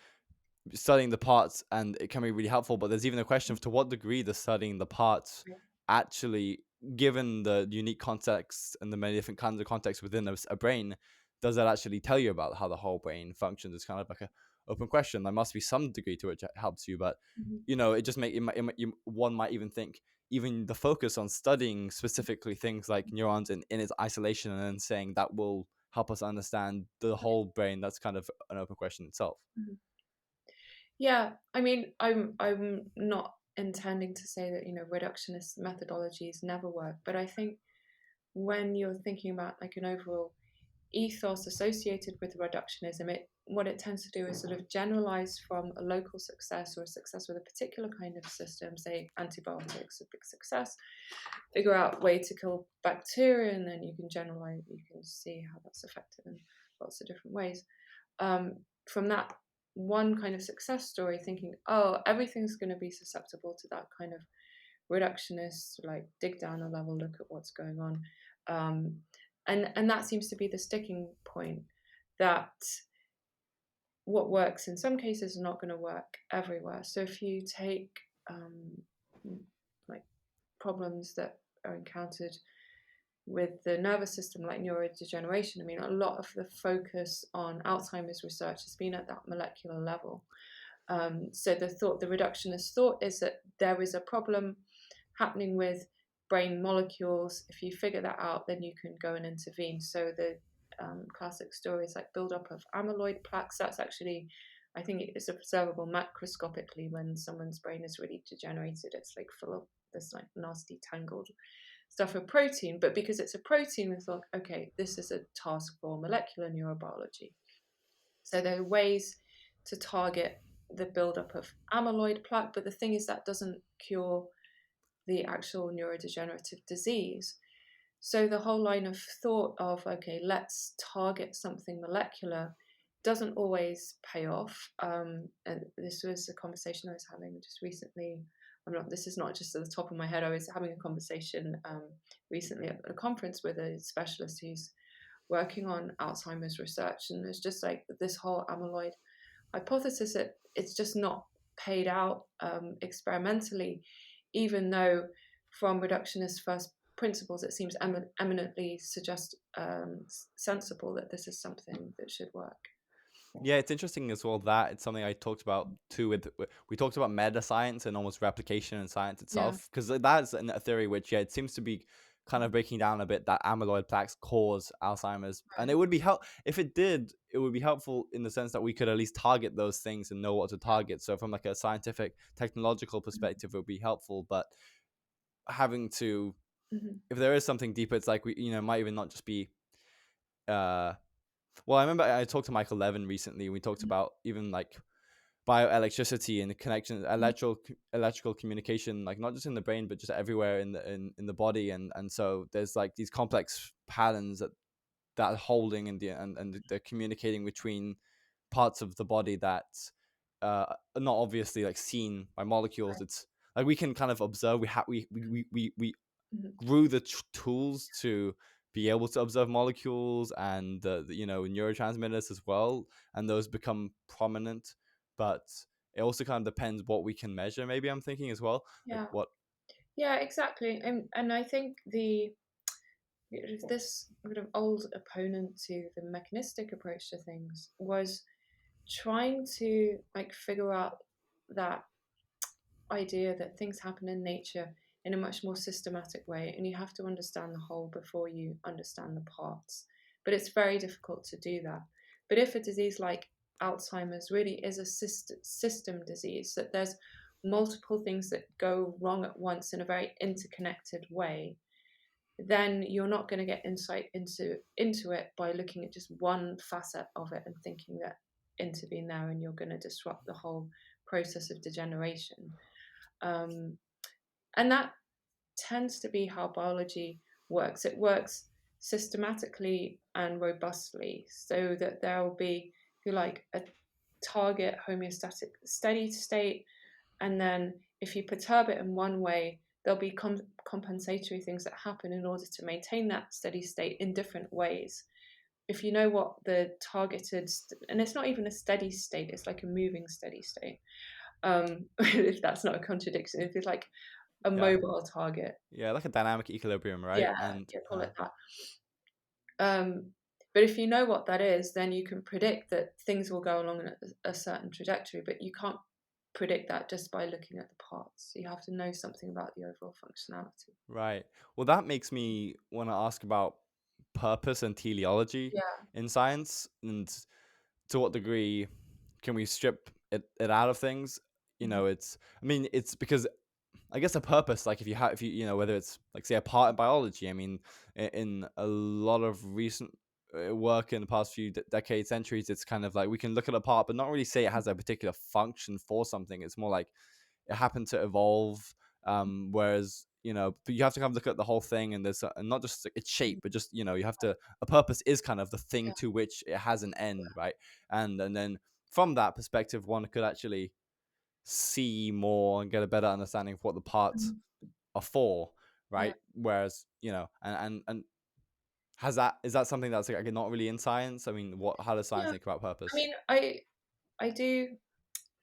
studying the parts, and it can be really helpful, but there's even a question of to what degree does studying the parts actually, given the unique context and the many different kinds of contexts within a brain, does that actually tell you about how the whole brain functions? It's kind of like a open question. There must be some degree to which it helps you, but it just one might even think even the focus on studying specifically things like neurons in its isolation and then saying that will help us understand the whole brain, that's kind of an open question itself. Yeah, I mean, I'm not intending to say that reductionist methodologies never work, but I think when you're thinking about like an overall ethos associated with reductionism, what it tends to do is sort of generalize from a local success or a success with a particular kind of system, say antibiotics, a big success, figure out a way to kill bacteria, and then you can generalize, you can see how that's effective in lots of different ways. From that one kind of success story, thinking, oh, everything's going to be susceptible to that kind of reductionist, like dig down a level, look at what's going on. And that seems to be the sticking point, that what works in some cases is not going to work everywhere. So if you take like problems that are encountered with the nervous system, like neurodegeneration, I mean, a lot of the focus on Alzheimer's research has been at that molecular level. So the reductionist thought is that there is a problem happening with brain molecules. If you figure that out, then you can go and intervene. So the classic stories like buildup of amyloid plaques, that's actually, I think it's observable macroscopically when someone's brain is really degenerated. It's like full of this like nasty tangled stuff of protein. But because it's a protein, we thought, okay, this is a task for molecular neurobiology. So there are ways to target the buildup of amyloid plaque, but the thing is that doesn't cure the actual neurodegenerative disease. So the whole line of thought of, okay, let's target something molecular doesn't always pay off. And this was a conversation I was having just recently. This is not just at the top of my head. I was having a conversation recently at a conference with a specialist who's working on Alzheimer's research. And it's just like this whole amyloid hypothesis, it's just not paid out experimentally, even though from reductionist first principles, it seems eminently sensible that this is something that should work. Yeah, it's interesting as well that it's something I talked about too. We talked about meta science and almost replication in science itself, because that's a theory which, yeah, it seems to be kind of breaking down a bit that amyloid plaques cause Alzheimer's. And Right. it would be if it did, it would be helpful in the sense that we could at least target those things and know what to target. So from like a scientific, technological perspective, it would be helpful. But having to, Mm-hmm. if there is something deeper, it's like it might even not just be. Well, I remember I talked to Michael Levin recently. We talked about even like bioelectricity and connection, electrical communication, like not just in the brain but just everywhere in the body, and so there's like these complex patterns that are holding and they're communicating between parts of the body that are not obviously like seen by molecules. Right. It's like we can kind of observe. We Mm-hmm. grew the tools to be able to observe molecules and neurotransmitters as well, and those become prominent. But it also kind of depends what we can measure. Maybe I'm thinking as well, like Yeah. what. Yeah, exactly. And I think this sort of old opponent to the mechanistic approach to things was trying to like figure out that idea that things happen in nature in a much more systematic way, and you have to understand the whole before you understand the parts. But it's very difficult to do that. But if a disease like Alzheimer's really is a system disease, that there's multiple things that go wrong at once in a very interconnected way, then you're not going to get insight into it by looking at just one facet of it and thinking that intervene there and you're going to disrupt the whole process of degeneration. And that tends to be how biology works. It works systematically and robustly so that there will be, if you like, a target homeostatic steady state. And then if you perturb it in one way, there'll be compensatory things that happen in order to maintain that steady state in different ways. If you know what the targeted, and it's not even a steady state, it's like a moving steady state. If that's not a contradiction, if it's like a Yeah, mobile target. yeah, like a dynamic equilibrium, right? Yeah, And yeah, call it that. But if you know what that is, then you can predict that things will go along in a certain trajectory, but you can't predict that just by looking at the parts. You have to know something about the overall functionality. right. Well, that makes me want to ask about purpose and teleology Yeah. in science, and to what degree can we strip it out of things? Mhm. I mean, it's because I guess a purpose, like if you whether it's like say a part in biology. I mean, in a lot of recent work in the past few decades, centuries, it's kind of like we can look at a part, but not really say it has a particular function for something. It's more like it happened to evolve. Whereas but you have to kind of look at the whole thing, and there's and not just its shape, but just you have to. A purpose is kind of the thing Yeah. to which it has an end, right? And then from that perspective, one could actually see more and get a better understanding of what the parts Mhm. are for, Yeah. right? Whereas and has that is that something that's like not really in science? I mean, how does science Yeah. think about I purpose? mean, I do.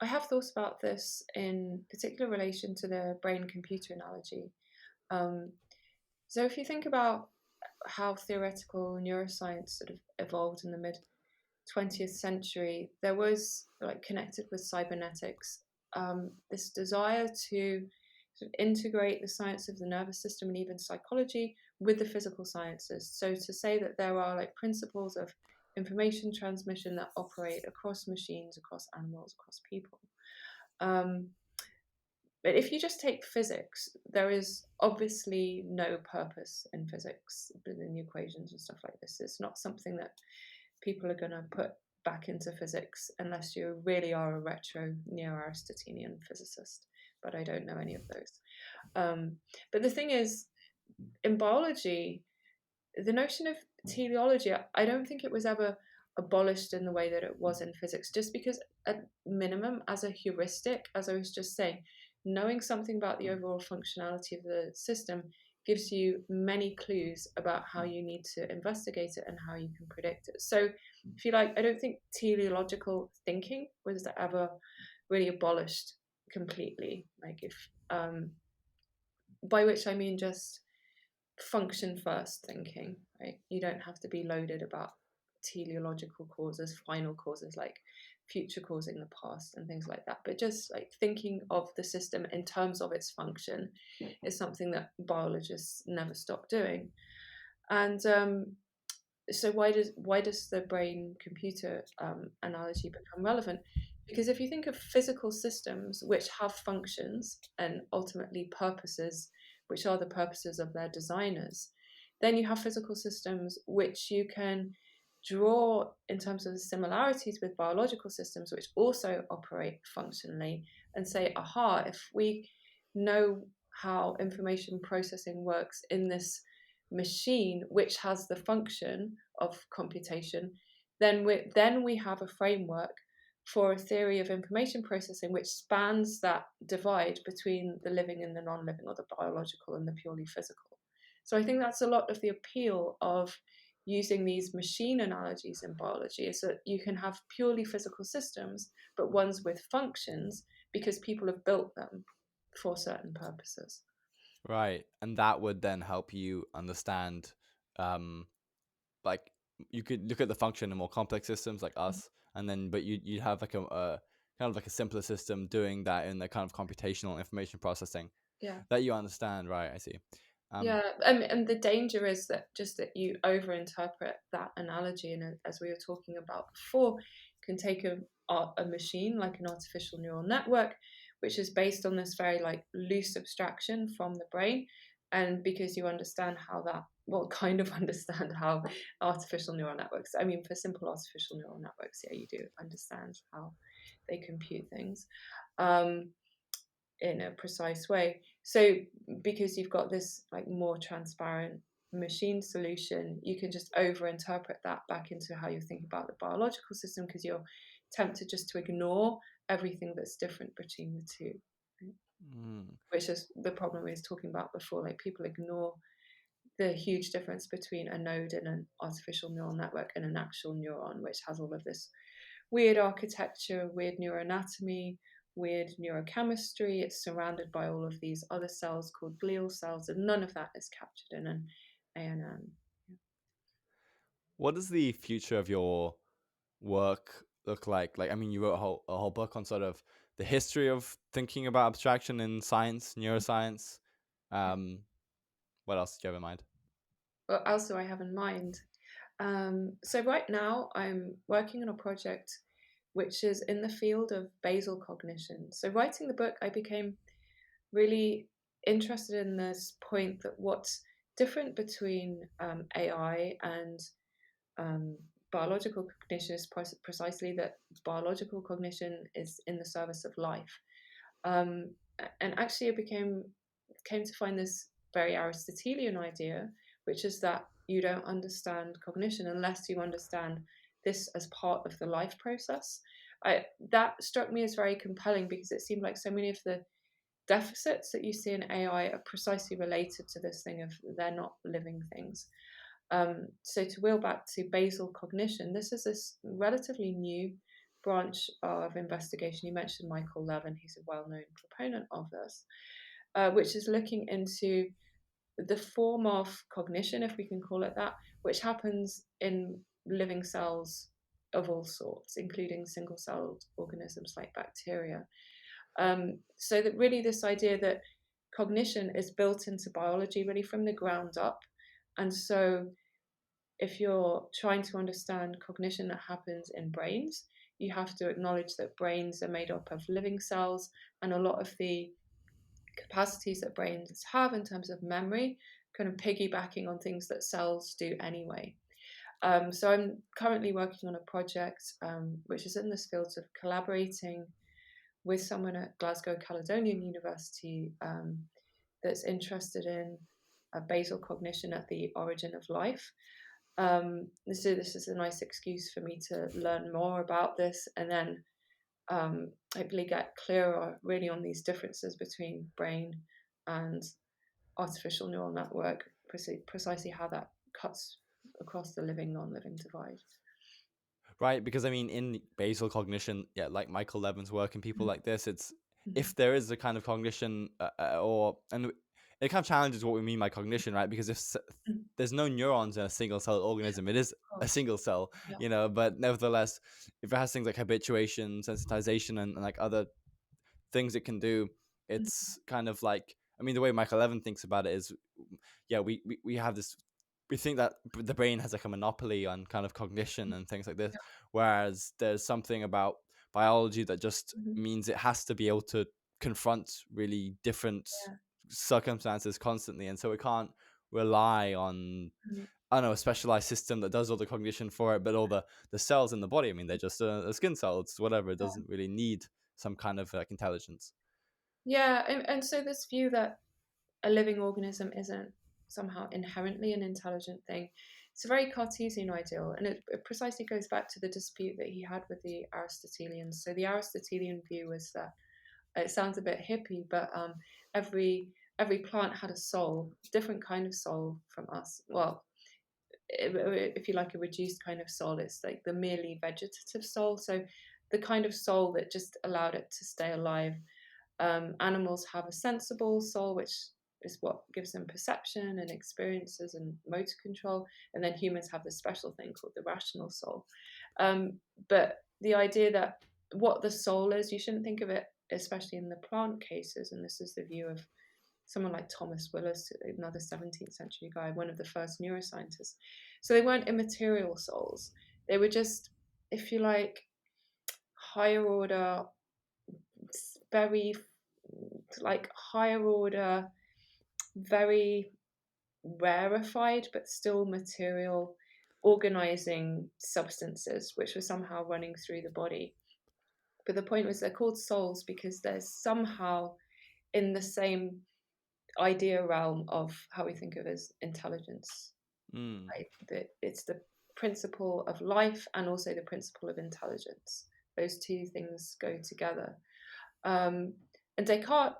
I have thoughts about this in particular relation to the brain-computer analogy. Um, so if you think about how theoretical neuroscience sort of evolved in the mid 20th century, there was, like, connected with cybernetics, this desire to sort of integrate the science of the nervous system and even psychology with the physical sciences. So to say that there are like principles of information transmission that operate across machines, across animals, across people. Um, but if you just take physics, there is obviously no purpose in physics, in the equations and stuff like this. It's not something that people are going to put back into physics unless you really are a retro neo-Aristotelian physicist. But I don't know any of those. But the thing is, in biology, the notion of teleology, I don't think it was ever abolished in the way that it was in physics, just because at minimum, as a heuristic, as I was just saying, knowing something about the overall functionality of the system gives you many clues about how you need to investigate it and how you can predict it. So, if you like, I don't think teleological thinking was ever really abolished completely. Like, if by which I mean just function first thinking, right? You don't have to be loaded about teleological causes, final causes like future causing the past and things like that. But just like thinking of the system in terms of its function is something that biologists never stop doing. And so why does the brain computer analogy become relevant? Because if you think of physical systems which have functions and ultimately purposes, which are the purposes of their designers, then you have physical systems which you can draw in terms of the similarities with biological systems which also operate functionally, and say, aha, if we know how information processing works in this machine which has the function of computation, then we have a framework for a theory of information processing which spans that divide between the living and the non-living, or the biological and the purely physical. So I think that's a lot of the appeal of using these machine analogies in biology, is that you can have purely physical systems, but ones with functions because people have built them for certain purposes. Right. And that would then help you understand, like, you could look at the function in more complex systems like us, and then, but you have like a kind of like a simpler system doing that in the kind of computational information processing Yeah. that you understand. Right. I see. Yeah, and the danger is that just that you overinterpret that analogy, and as we were talking about before, can take a machine like an artificial neural network, which is based on this very like loose abstraction from the brain, and because you understand how that, well, kind of understand how artificial neural networks. I mean, for simple artificial neural networks, yeah, you do understand how they compute things. In a precise way. So because you've got this like more transparent machine solution, you can just overinterpret that back into how you think about the biological system, because you're tempted just to ignore everything that's different between the two, right? Which is the problem we was talking about before. Like people ignore the huge difference between a node in an artificial neural network and an actual neuron, which has all of this weird architecture, weird neuroanatomy, weird neurochemistry. It's surrounded by all of these other cells called glial cells, and none of that is captured in an ANN. What does the future of your work look like? Like, I mean, you wrote a whole book on sort of the history of thinking about abstraction in science, neuroscience. Um, what else did you have in mind? What else do I have in mind? So right now I'm working on a project which is in the field of basal cognition. So writing the book, I became really interested in this point that what's different between AI and um, biological cognition is precisely that biological cognition is in the service of life. Um, and actually, came to find this very Aristotelian idea, which is that you don't understand cognition unless you understand this as part of the life process. That struck me as very compelling because it seemed like so many of the deficits that you see in AI are precisely related to this thing of they're not living things. So to wheel back to basal cognition, this is this relatively new branch of investigation. You mentioned Michael Levin, he's a well-known proponent of this, which is looking into the form of cognition, if we can call it that, which happens in living cells of all sorts, including single-celled organisms like bacteria. So that really this idea that cognition is built into biology really from the ground up. And so if you're trying to understand cognition that happens in brains, you have to acknowledge that brains are made up of living cells, and a lot of the capacities that brains have in terms of memory kind of piggybacking on things that cells do anyway. So I'm currently working on a project which is in this field of collaborating with someone at Glasgow Caledonian University that's interested in basal cognition at the origin of life. So this is a nice excuse for me to learn more about this, and then hopefully get clearer really on these differences between brain and artificial neural network, precisely how that cuts across the living non-living divide. Right, because I mean, in basal cognition, yeah, like Michael Levin's work and people Mhm. like this, it's Mhm. if there is a kind of cognition, or and it kind of challenges what we mean by cognition, right? Because if Mm, there's no neurons in a single cell yeah, organism, it is of a course. single cell, Yeah. but nevertheless, if it has things like habituation, sensitization, and like other things it can do, Mm, it's kind of like, I mean, the way Michael Levin thinks about it is, yeah, we have this, we think that the brain has like a monopoly on kind of cognition and things like this, yeah. whereas there's something about biology that just Mhm. means it has to be able to confront really different Yeah. circumstances constantly, and so it can't rely on, Mhm. I don't know, a specialized system that does all the cognition for it, but all the cells in the body, I mean, they're just a skin cell. It's whatever. It doesn't really need some kind of like intelligence. Yeah, and so this view that a living organism isn't somehow inherently an intelligent thing, it's a very Cartesian ideal, and it precisely goes back to the dispute that he had with the Aristotelians. So the Aristotelian view was that it sounds a bit hippie, but every every plant had a soul, different kind of soul from us. Well, if you like a reduced kind of soul, it's like the merely vegetative soul. So the kind of soul that just allowed it to stay alive. Animals have a sensible soul, which is what gives them perception and experiences and motor control. And then humans have this special thing called the rational soul. But the idea that what the soul is, you shouldn't think of it, especially in the plant cases. And this is the view of someone like Thomas Willis, another 17th century guy, one of the first neuroscientists. So they weren't immaterial souls. They were just, if you like, higher order, very like higher order, very rarefied but still material organizing substances which were somehow running through the body. But the point was they're called souls because they're somehow in the same idea realm of how we think of as intelligence. Mm. Right? That it's the principle of life and also the principle of intelligence. Those two things go together. Um, and Descartes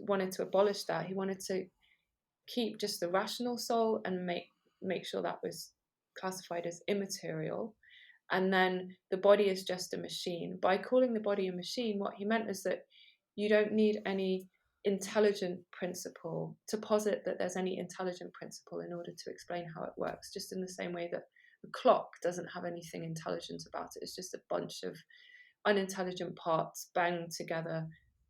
wanted to abolish that. He wanted to keep just the rational soul and make sure that was classified as immaterial. And then the body is just a machine. By calling the body a machine, what he meant is that you don't need any intelligent principle to posit that there's any intelligent principle in order to explain how it works, just in the same way that a clock doesn't have anything intelligent about it. It's just a bunch of unintelligent parts banged together,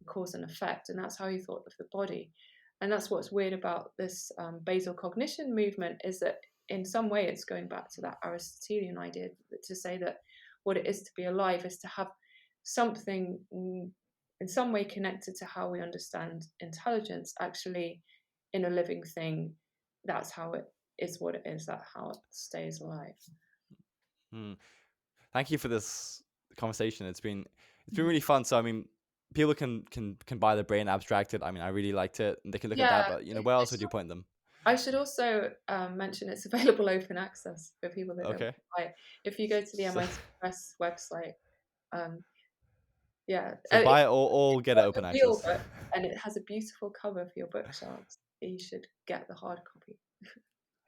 cause and effect. And that's how he thought of the body. And that's what's weird about this basal cognition movement is that in some way it's going back to that Aristotelian idea to say that what it is to be alive is to have something in some way connected to how we understand intelligence actually in a living thing. That's how it is what it is, that how it stays alive. Mm. Thank you for this conversation. It's been Mhm. really fun. So I mean, people can buy the brain abstracted. I mean, I really liked it. And they can look at that, Yeah, but where else would you point them? I should also mention it's available open access for people that don't want Okay. to buy it. If you go to the So, MIT Press website, um, yeah, so buy it or it's get it a open real access. book and it has a beautiful cover for your bookshelves. You should get the hard copy.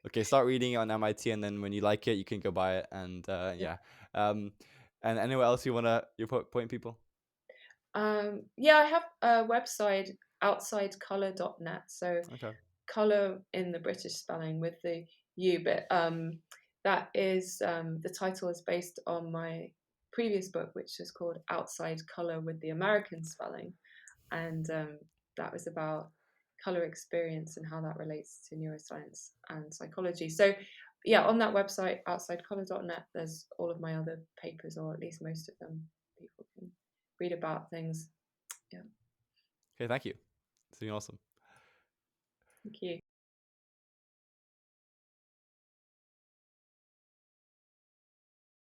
Okay, start reading it on MIT, and then when you like it, you can go buy it. And Yeah. yeah, um, and anywhere else you point people? Yeah, I have a website outsidecolour.net. So Okay. colour in the British spelling with the U, but that is the title is based on my previous book, which is called Outside Colour with the American spelling, and that was about color experience and how that relates to neuroscience and psychology. So, yeah, on that website, outsidecolour.net, there's all of my other papers, or at least most of them. People can read about things. Yeah, Okay, thank you. It's been awesome. thank you.